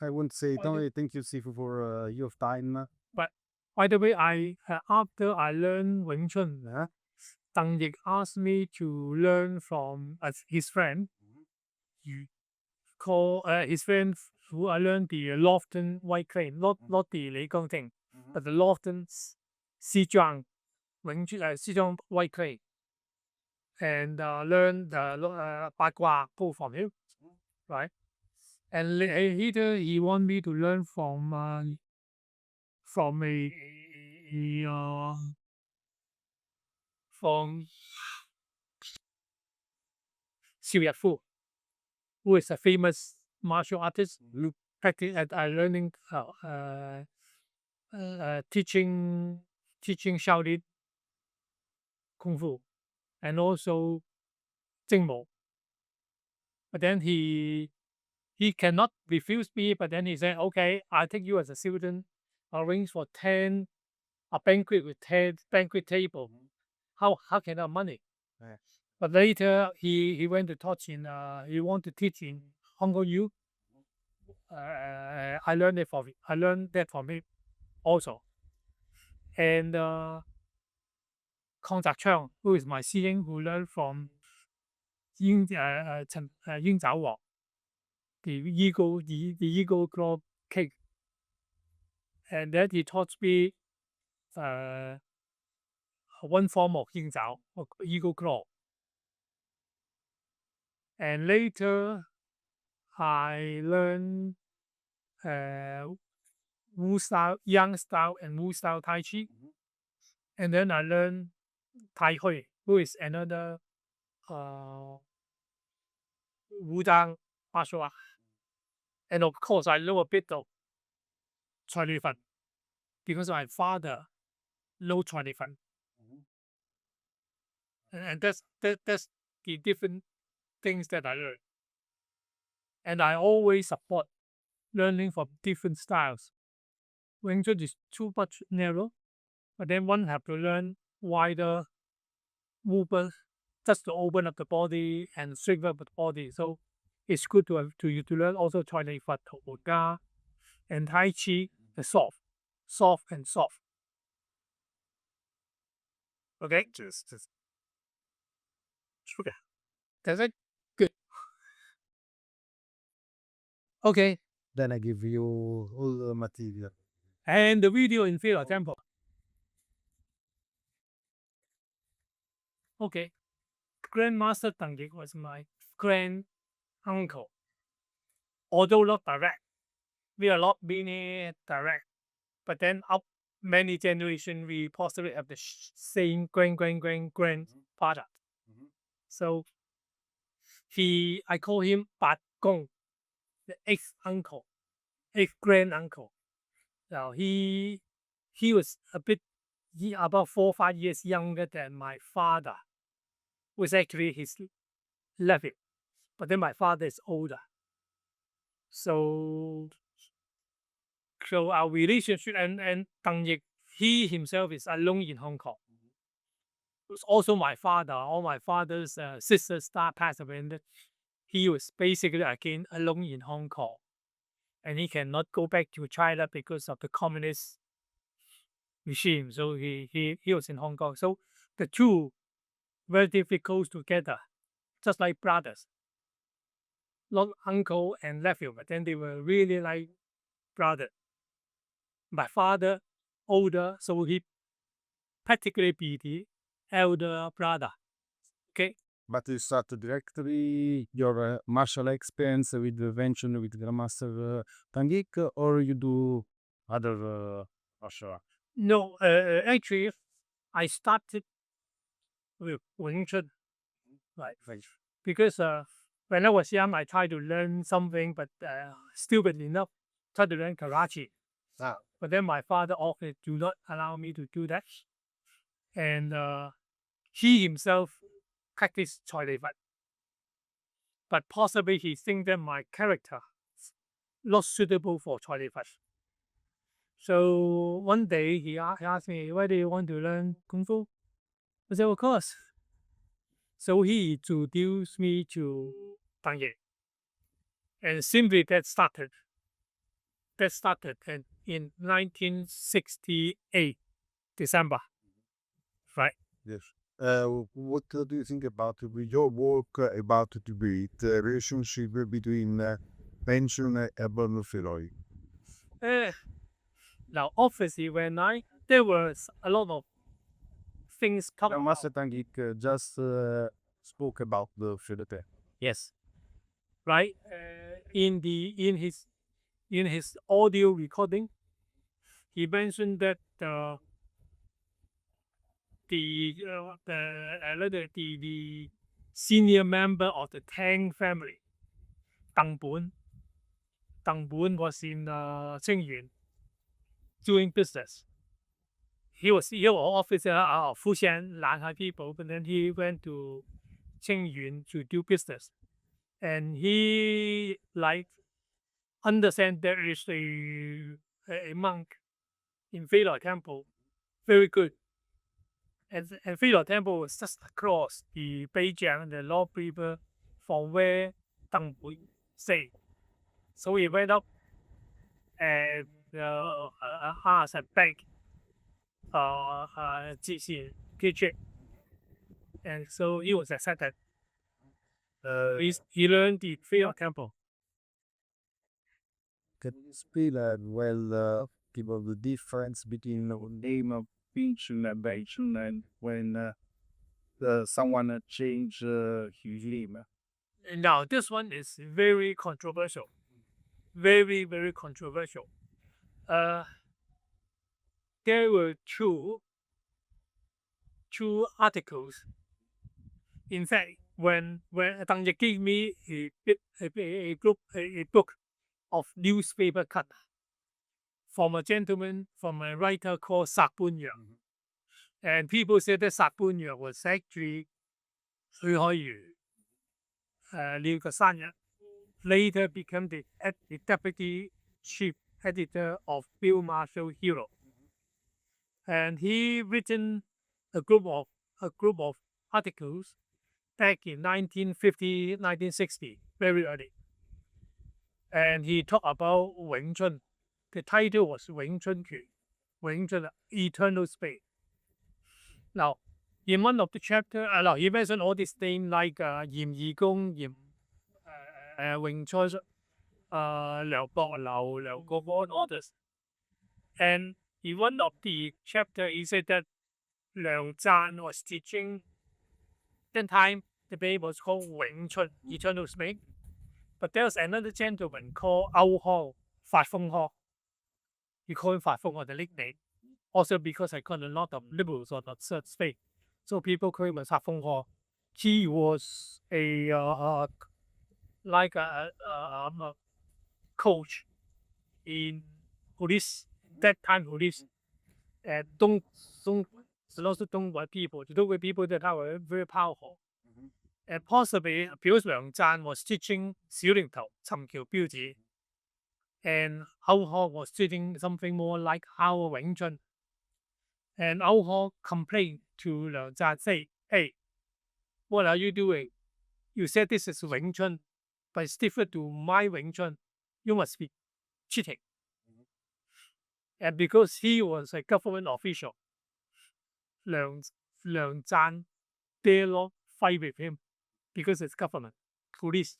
I won't say thank you, Sifu, for your time. But by the way, after I learned Wing Chun, Tang Yik asked me to learn from his friend. You call his friend who I learned the Lofton White Clay, not the Li Gong thing, but the Lofton Xizhuang Wing Chun, Xizhuang White Clay, and learn the Ba Gua Go from him, right? And later he want me to learn from from Xiu Yat Fu, who is a famous martial artist, practice at learning teaching Shaolin Kung Fu and also Jingmo. But then he cannot refuse me. But then he said, "Okay, I'll take you as a student. Arrange for a banquet with 10 banquet table. How can I have money?" Yeah. But later he went to touch in he want to teach in Hong Kong U. I learned that from him also. And Kong Chang, who is my senior, who learned from Ying Zhao Wang, the eagle claw kick. And then he taught me uh, one form of Ying Zhao, or eagle claw. And later I learned uh, Wu style, Yang style, and Wu style Tai Chi. And then I learned Tai Hui, who is another uh, Wu Dang martial art. And of course, I know a bit of Chai Li Fan because my father knows Chai Li Fan. And that's the different things that I learned. And I always support learning from different styles. Wing Chun is too much narrow, but then one have to learn wider movement just to open up the body and strengthen up the body. So it's good to have to you to learn also Chai Li Fan, Ga, and Tai Chi, the soft and soft. Okay, just okay. That's it. Good. Okay, Then I give you all the material. and the video in Fila Temple. Okay, Grandmaster Tang Yik was my grand uncle, although not direct. We are not being direct, but then up many generations, we possibly have the same grandfather. So I call him Bat Gong, the eighth uncle, eighth grand uncle. Now he was about 4 or 5 years younger than my father, who is actually his nephew. But then my father is older. So our relationship and Tang Yik, he himself is alone in Hong Kong. It's also my father. All my father's sisters start passed away. And he was basically again alone in Hong Kong, and he cannot go back to China because of the communist regime. So he was in Hong Kong. So the two relatively close together, just like brothers, not uncle and nephew, but then they were really like brother. My father older, so he practically be the elder brother. Okay. But you start directly your martial experience with the venture with Grandmaster Tang Yik, or you do other martial art? No, actually, I started with Wing Chun, right? Right. Because when I was young, I tried to learn something, but stupid enough, tried to learn karate. Ah. But then my father often do not allow me to do that, and he himself practiced Chai Li Fan. But possibly he think that my character not suitable for Chai Li Fan. So one day he asked me, "Why do you want to learn Kung Fu?" I said, "Of course." So he introduced me to Tang Yik, and simply that started. that started in 1968 December, right? Yes. What do you think about your work about the relationship between pension and urban philosophy? Uh, Now, obviously, there was a lot of things come Master Tang Yik just spoke about the philosophy. yes, right? In his audio recording, he mentioned that the senior member of the Tang family, Deng Bun, was in Qingyun doing business. He was CEO officer of Fuxian Nanhai people, but then he went to Qingyun to do business, and he like understand there is a monk in Pheila Temple, very good. And Pheila Temple was just across the Beijing, the North River, from where Deng Bui stayed. So he went up and asked a bank, kitchen, and so he was accepted. He learned the Pheila Temple. Can you explain people the difference between the name of pension and pension and when someone change his name? Now, this one is very controversial. Very, very controversial. Uh, there were two articles. In fact, when Tang Yik gave me a book of newspaper cut from a gentleman, from a writer called Sak Bun Yang. And people said that Sak Bun Yang was actually Hui Hoi Liu Kasanya, later became the deputy chief editor of Field Marshal Hero. And he written a group of articles back in 1950, 1960, very early. And he talked about Weng Chun. The title was Weng Chun Quan, Weng Chun, eternal space. Now, in one of the chapter, he mentioned all these names like Yim Yi Gong, Weng Chun, Liao Bo Lao, Liao Go Bo, and others. And in one of the chapter, he said that Liang Zhan was teaching. That time, the baby was called Weng Chun, eternal space. But there was another gentleman called Ao Ho, Fat Feng Ho. He called him Fat Feng Ho, the nickname. Also because I got a lot of liberals on the third space. So people call him as Fat Feng Ho. He was like a coach in police, that time police. And also Dongwei people. The Dongwei people that are very powerful. And possibly because Liang Zhan was teaching 小靈頭尋橋標子, and Ao Ho was teaching something more like our Weng Chun. And Ao Ho complained to Liang Zhan, say, hey, what are you doing? You said this is Weng Chun, but it's different to my Weng Chun. You must be cheating. And because he was a government official, Liang Zhan dare not fight with him because it's government, police.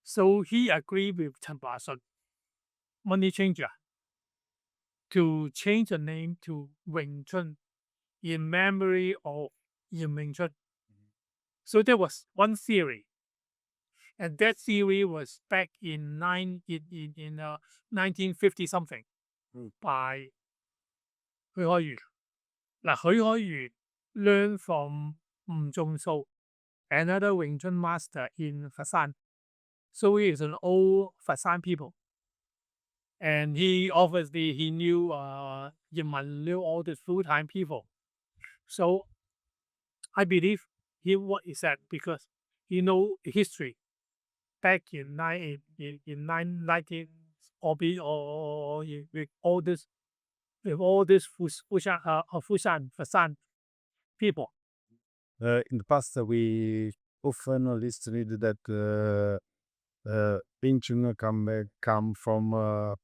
So he agreed with Chen Ba-shun, money changer, to change the name to Weng Chun in memory of Yin Weng Chun. So there was one theory, and that theory was back in 1950 something by Hui Hoi. Now Hui Hoi learned from Zhong Shou, another Wing Chun master in Fasan. So he is an old Fasan people. And he obviously he knew Yin Liu, all the full-time people. So I believe what is that because he know the history back in 19 or with all this Fushan Fasan people. In the past, we often listened that Wing Chun come from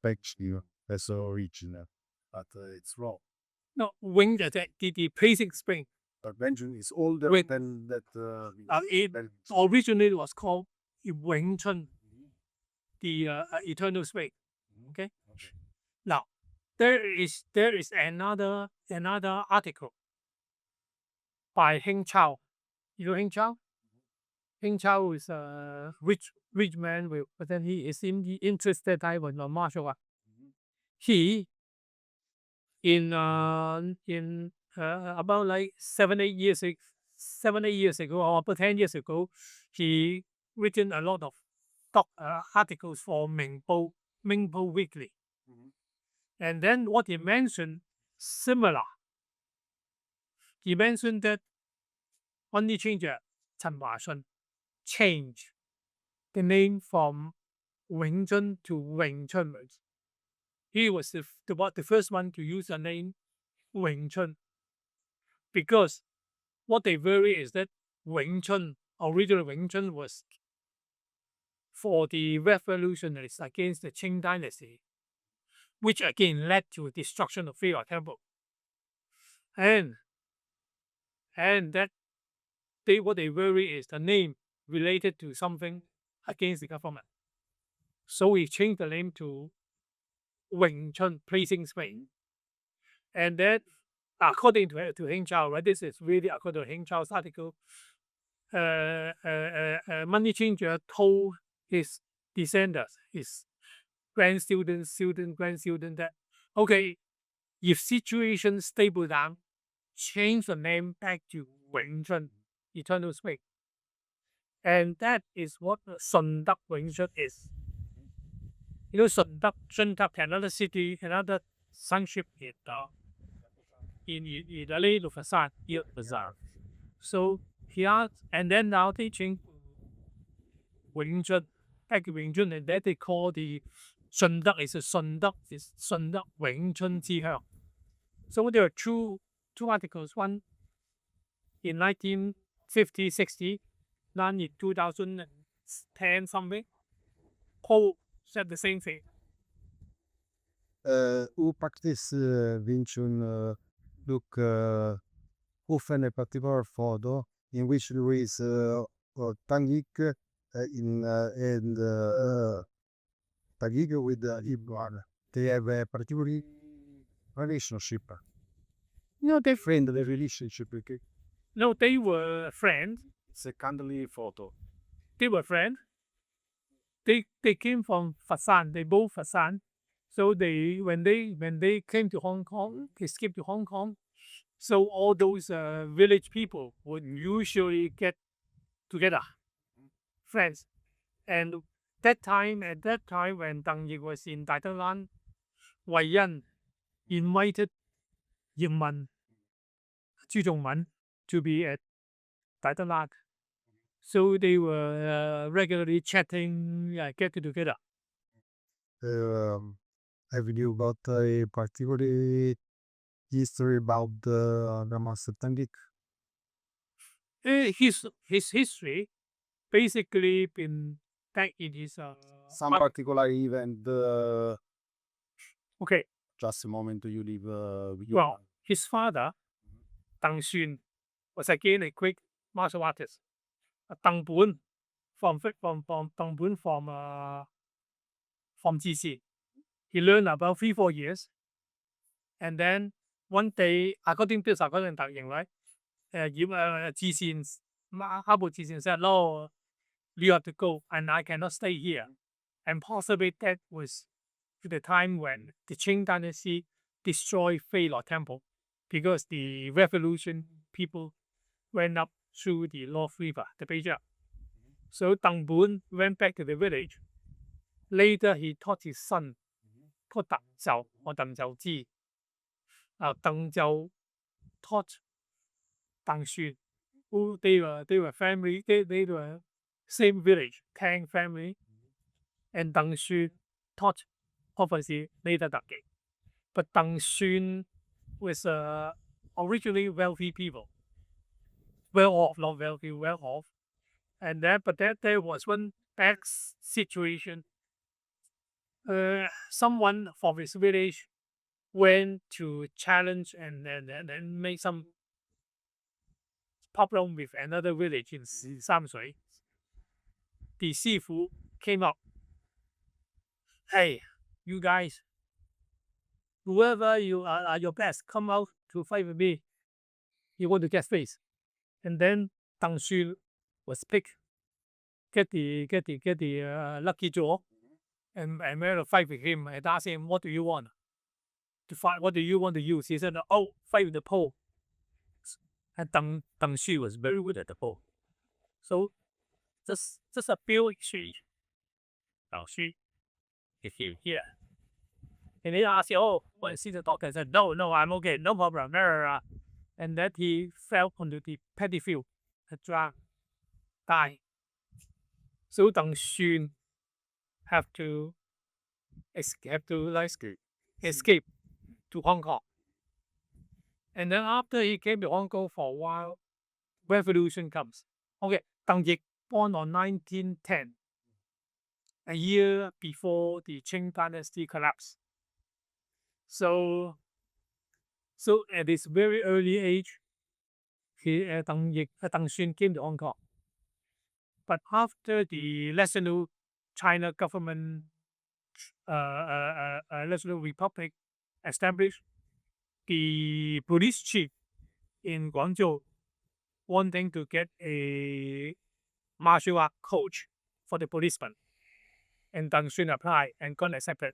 Beijing as original, but it's wrong. No, Wing the placing spring. But Wing Chun is older Wing. than that. It originally was called Wing Chun, the eternal spring. Okay. Now, there is another article by Heng Chao. You know Heng Chao? Heng Chao is a rich man, but then he is interested type in martial art. He in about like 7-8 years ago, or about 10 years ago, he written a lot of articles for Mingpo Weekly. And then what he mentioned similar. He mentioned that money changer Chen Huaxun changed the name from Wing Chun to Wing Chun. He was the first one to use the name Wing Chun, because what they worry is that Wing Chun, original Wing Chun, was for the revolutionaries against the Qing dynasty, which again led to destruction of Fei Temple. And that what they worry is the name related to something against the government. So we changed the name to Wing Chun, placing spring. And that, according to Heng Chao, right? This is really according to Heng Chao's article. Money changer told his descendants, his grandstudent, grandstudent, that okay, if situation stable down, change the name back to Wing Chun, eternal spring. And that is what Sun Duck Wing Chun is. You know, Sun Duck, another city, another sunship in Italy, Fasan. So here, and then now they change Wing Chun, back to Wing Chun, and that they call the Sun Duck is Sun Duck Wing Chun Jihe. So there are two articles, one in 1950, 60, none in 2010 something. Whole said the same thing. Who practice Wing Chun look often a particular photo in which there is Tang Yik and Tang Yik with Ibuan. They have a particular relationship. No, they Friendly relationship. Okay? no, they were friends. Secondly, photo. They were friends. They came from Fasan. They both Fasan. So they when they came to Hong Kong, escaped to Hong Kong. So all those village people would usually get together, friends. And at that time when Tang Yik was in Daidalan, Wei Yan invited Ying Man, Zhu Zhongman to be at Daidalan. So they were regularly chatting, getting together. Have you got a particular history about the Master Tang Yik? His history basically been back in his Some particular event. okay. Just a moment, you leave. Well, his father, Dang Xun, was again a great martial artist. Dang Bun from Dang Bun from GC. He learned about 3-4 years, and then one day, according to Dang Ying, right? GC said, "No, you have to go, and I cannot stay here." And possibly that was the time when the Qing dynasty destroyed Fei Temple, because the revolution people went up through the North River, the Beijing. So Dang Bun went back to the village. Later, he taught his son, called Dang Zhao or Dang Zhao Ji. Dang Zhao taught Dang Xun, who they were family. They were same village, Tang family, and Dang Xun taught obviously later Dang Yik. But Dang Xun was originally wealthy people, well off, not wealthy, well off. And then, but there was one bad situation. Someone from his village went to challenge and make some problem with another village in Samsui. The Sifu came up. Hey, you guys, whoever you are your best, come out to fight with me. You want to get face. And then Tang Xun was picked, get the lucky draw, and went to fight with him. And asked him, "What do you want to fight? What do you want to use?" He said, "Oh, fight with the pole." And Tang Xu was very good at the pole. So just a few exchange. Tang Xu, if you here. And he asked, "Oh, what is the doctor?" I said, "No, I'm okay, no problem." And then he fell onto the paddy field, drowned, died. So Tang Xun have to escape to Hong Kong. And then after he came to Hong Kong for a while, revolution comes. Okay, Tang Yik born on 1910, a year before the Qing dynasty collapsed. So at this very early age, Tang Xun came to Hong Kong. But after the National China government, National Republic established, the police chief in Guangzhou wanting to get a martial art coach for the policemen. And Tang Xun applied and got accepted.